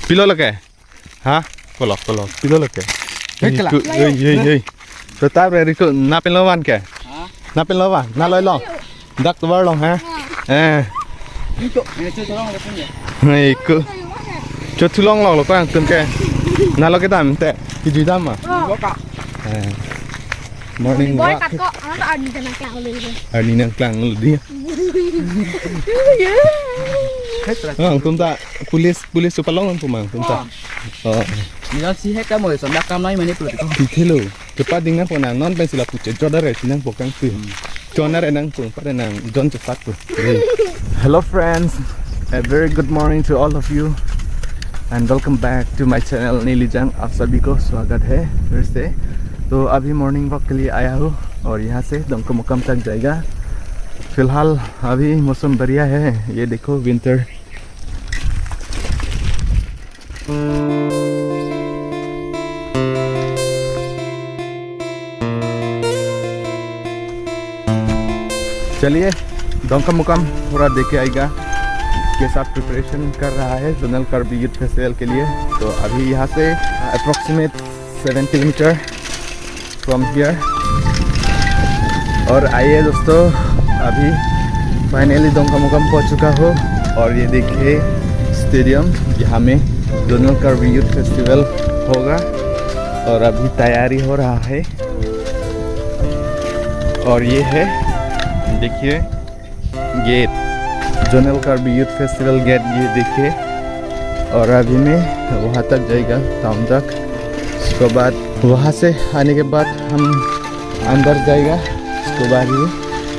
Pilo lagi, ha? Kolok, pilo lagi. Hei. Tetap dari itu napin lawan ke? Napin lawan, naloi long. Dak tu long ha? Ikut. Cho thu long lo có ăn tôm ke. Nalo cái tạm tệ, cái gì tạm mà. Morning Boy walk. kat kok, ana ada di tengah klang lho. Ani nang klang lu dia. Tôm ta police supalong tu mang tôm ta. Nó xí hết cả mọi sản đắc cam nói mà nếp lại con. Thì thế lho. Cepat dengan pun non pen sila pucet jodoh dari sinang pokang tu. Jodoh dari nang pun pada nang John cepat tu. Hello friends, a very good morning to all of you and welcome back to my channel नीलीजंग। आप सभी को स्वागत है फिर से। तो अभी morning walk के लिए आया हूँ और यहाँ से दमको मुकाम तक जाएगा। फिलहाल अभी मौसम बढ़िया है, ये देखो विंटर। चलिए दमका मुकाम थोड़ा देखे आएगा कैसा प्रिपरेशन कर रहा है जोनल कार्बी यूथ फेस्टिवल के लिए। तो अभी यहाँ से अप्रोक्सीमेट 7 किलोमीटर फ्रॉम हियर। और आइए दोस्तों, अभी फाइनली दमका मुकाम पहुँच चुका हो और ये देखिए स्टेडियम, यहाँ में जोनल कार्बी यूथ फेस्टिवल होगा और अभी तैयारी हो रहा है। और ये है देखिए gate, zonal Karbi youth festival gate, ये देखिए। और अभी मैं वहाँ तक जाएगा टाउन तक। उसके बाद वहाँ से आने के बाद हम अंदर जाएगा, उसके बाद ही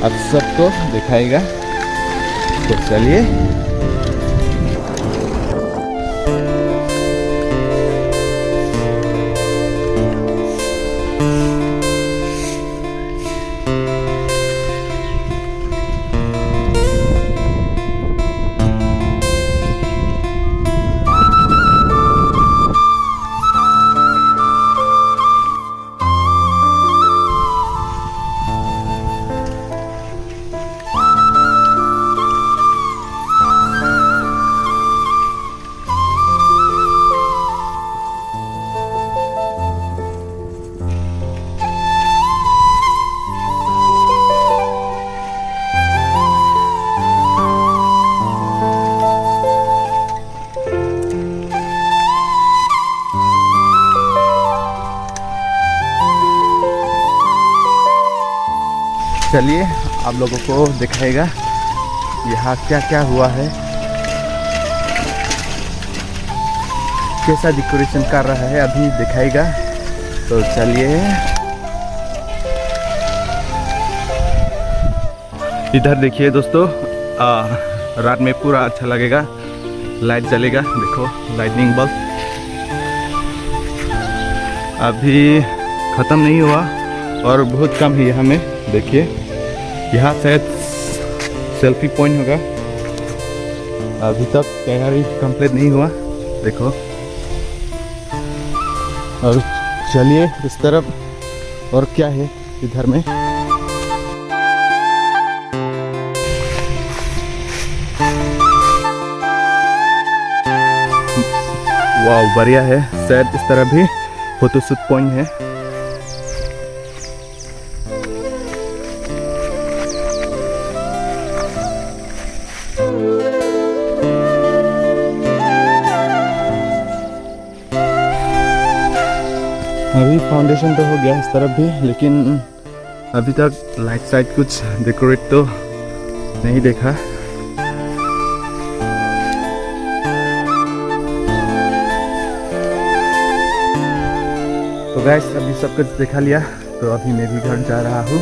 आप सबको दिखाएगा। तो चलिए चलिए आप लोगों को दिखाएगा यहाँ क्या क्या हुआ है, कैसा डेकोरेशन कर रहा है, अभी दिखाएगा। तो चलिए इधर देखिए दोस्तों, रात में पूरा अच्छा लगेगा, लाइट जलेगा, देखो लाइटनिंग बल्ब। अभी ख़त्म नहीं हुआ और बहुत कम है यहाँ में। देखिए यहाँ शायद सेल्फी पॉइंट होगा, अभी तक तैयारी कंप्लीट नहीं हुआ, देखो। और चलिए इस तरफ और क्या है इधर में। वाह बढ़िया है, शायद इस तरह भी फोटोशूट पॉइंट है। अभी फाउंडेशन तो हो गया इस तरफ भी, लेकिन अभी तक लाइट साइड कुछ डेकोरेट तो नहीं देखा। तो गाइस अभी सब कुछ दिखा लिया, तो अभी मैं भी घर जा रहा हूँ।